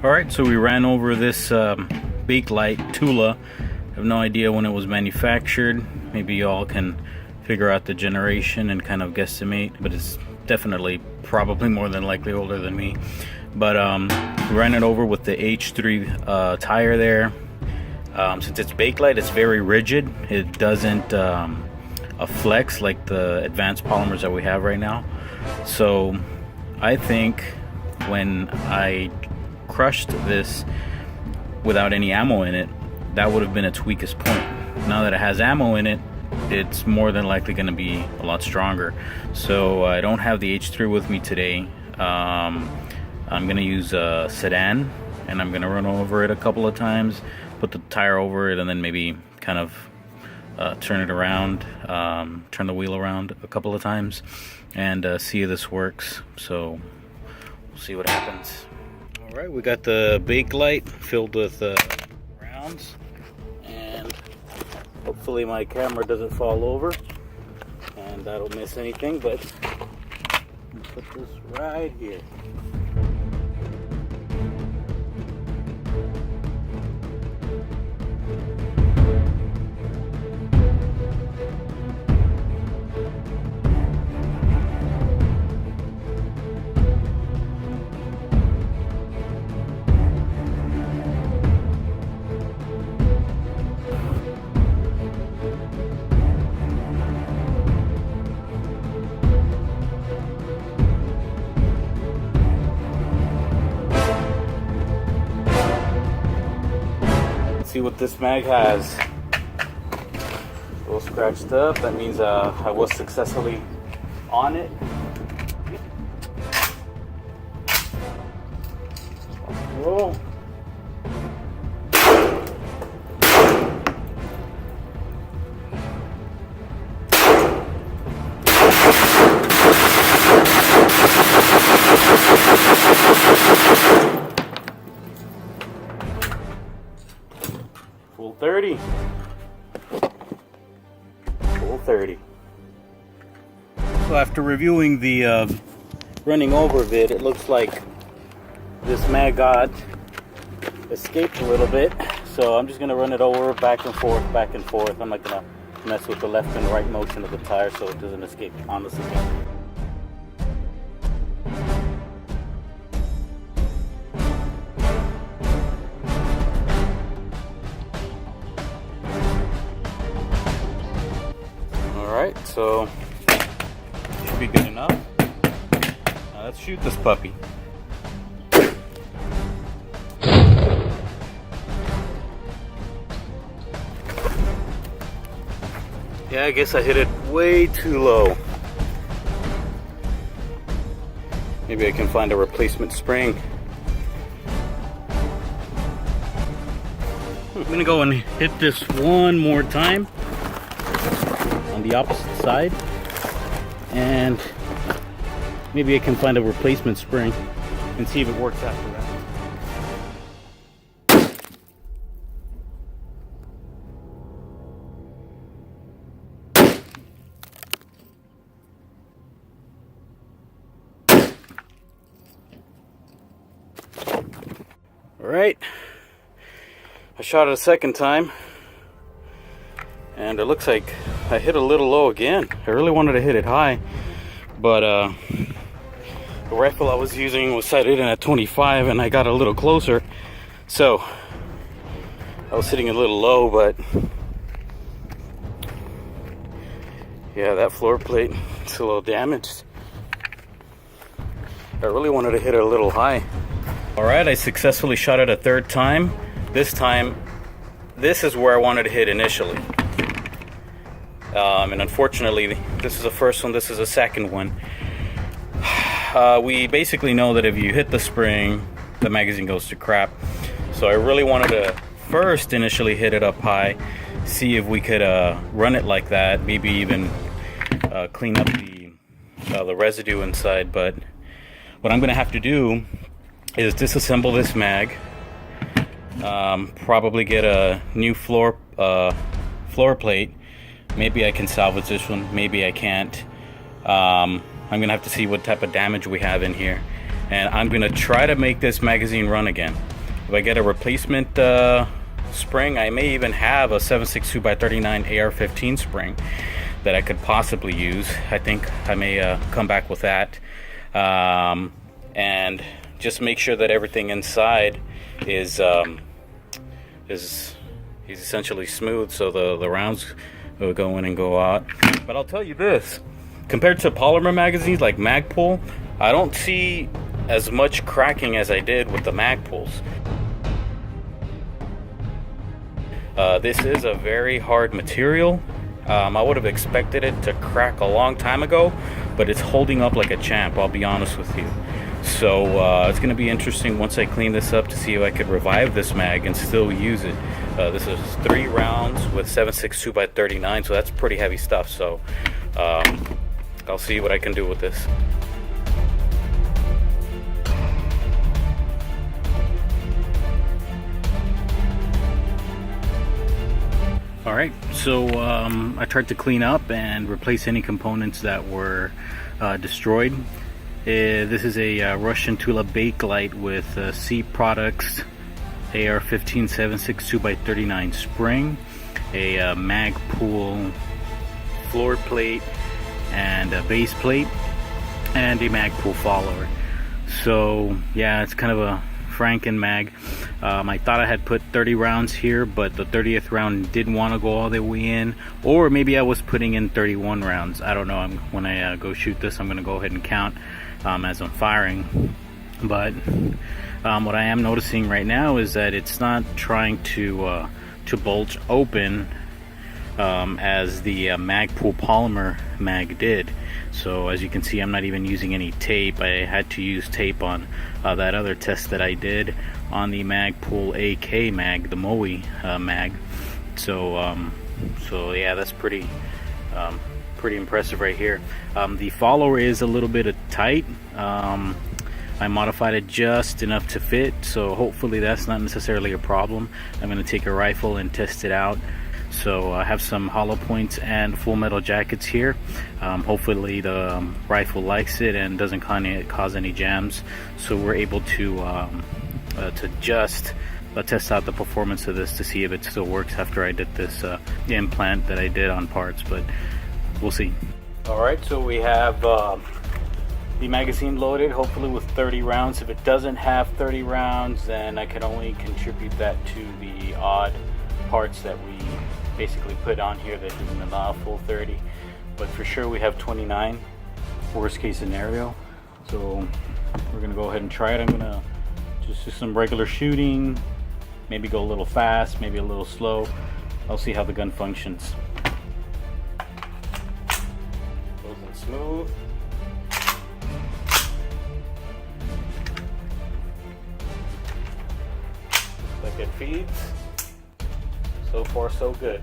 Alright, so we ran over this Bakelite Tula. I have no idea when it was manufactured. Maybe y'all can figure out the generation and kind of guesstimate, but it's definitely probably more than likely older than me. But we ran it over with the H3 tire there. Since it's Bakelite, it's very rigid. It doesn't flex like the advanced polymers that we have right now. So I think when I crushed this without any ammo in it, that would have been its weakest point. Now that it has ammo in it, it's more than likely going to be a lot stronger. So I don't have the H3 with me today. I'm going to use a sedan, and I'm going to run over it a couple of times, put the tire over it, and then maybe kind of turn it around, turn the wheel around a couple of times, and see if this works. So we'll see what happens. Alright, we got the Bakelite filled with rounds, and hopefully my camera doesn't fall over and I don't miss anything, but I'll put this right here. See what this mag has. A little scratched up. That means I was successfully on it. Whoa. Full 30. Full 30. So after reviewing the running over vid, it looks like this mag got escaped a little bit. So I'm just going to run it over back and forth, back and forth. I'm not going to mess with the left and right motion of the tire so it doesn't escape on the system. Alright, so should be good enough. Now let's shoot this puppy. Yeah, I guess I hit it way too low. Maybe I can find a replacement spring. I'm gonna go and hit this one more time on the opposite side, and maybe I can find a replacement spring and see if it works after that. Alright, I shot it a second time, and it looks like I hit a little low again. I really wanted to hit it high, but the rifle I was using was sighted in at 25, and I got a little closer, so I was hitting a little low. But yeah, that floor plate is a little damaged. I really wanted to hit it a little high. Alright, I successfully shot it a third time. This time, this is where I wanted to hit initially. And unfortunately, this is the first one, this is the second one. We basically know that if you hit the spring, the magazine goes to crap. So I really wanted to first initially hit it up high, see if we could run it like that, maybe even clean up the residue inside. But what I'm going to have to do is disassemble this mag, probably get a new floor plate. Maybe I can salvage this one, maybe I can't. I'm gonna have to see what type of damage we have in here, and I'm gonna try to make this magazine run again. If I get a replacement spring, I may even have a 7.62x39 AR-15 spring that I could possibly use. I think I may come back with that, and just make sure that everything inside is essentially smooth, so the rounds will go in and go out. But I'll tell you this, compared to polymer magazines like Magpul, I don't see as much cracking as I did with the Magpuls. This is a very hard material. I would have expected it to crack a long time ago, but it's holding up like a champ, I'll be honest with you. So it's going to be interesting once I clean this up to see if I could revive this mag and still use it. This is 3 rounds with 7.62x39, so that's pretty heavy stuff. So I'll see what I can do with this. Alright, so I tried to clean up and replace any components that were destroyed. This is a Russian Tula Bakelite with C Products AR-15 7.62x39 spring, a Magpul floor plate and a base plate, and a Magpul follower. So yeah, it's kind of a Franken mag. I thought I had put 30 rounds here, but the 30th round didn't want to go all the way in, or maybe I was putting in 31 rounds. I don't know. When I go shoot this, I'm going to go ahead and count as I'm firing. But what I am noticing right now is that it's not trying to bulge open as the Magpul polymer mag did. So as you can see, I'm not even using any tape. I had to use tape on that other test that I did on the Magpul AK mag, the Moe mag. So so yeah, that's pretty impressive right here. The follower is a little bit tight. I modified it just enough to fit, so hopefully that's not necessarily a problem. I'm going to take a rifle and test it out. So I have some hollow points and full metal jackets here. Hopefully the rifle likes it and doesn't cause any jams, so we're able to just test out the performance of this to see if it still works after I did this implant that I did on parts, but we'll see. Alright, so we have the magazine loaded, hopefully with 30 rounds. If it doesn't have 30 rounds, then I can only contribute that to the odd parts that we basically put on here that doesn't allow full 30. But for sure we have 29, worst case scenario. So we're gonna go ahead and try it. I'm gonna just do some regular shooting, maybe go a little fast, maybe a little slow. I'll see how the gun functions. Goes in smooth. Looks like it feeds. So far, so good.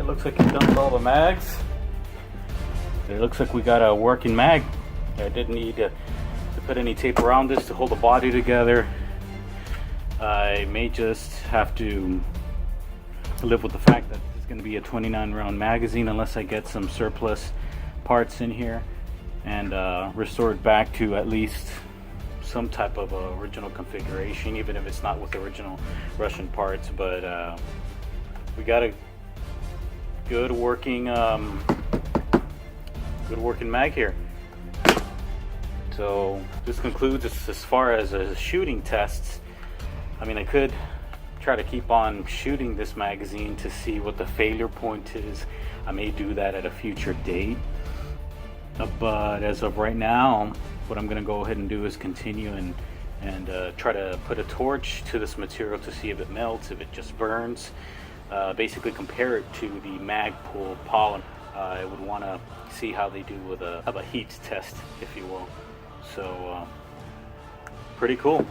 Looks like you dumped all the mags. It looks like we got a working mag. I didn't need to put any tape around this to hold the body together. I may just have to live with the fact that it's going to be a 29 round magazine unless I get some surplus parts in here and restore it back to at least some type of original configuration, even if it's not with original Russian parts. But we got a good working mag here. So this concludes as far as shooting tests. I mean, I could try to keep on shooting this magazine to see what the failure point is. I may do that at a future date, but as of right now, what I'm going to go ahead and do is continue and try to put a torch to this material to see if it melts, if it just burns. Basically compare it to the Magpul polymer. I would want to see how they do with a heat test, if you will. So pretty cool.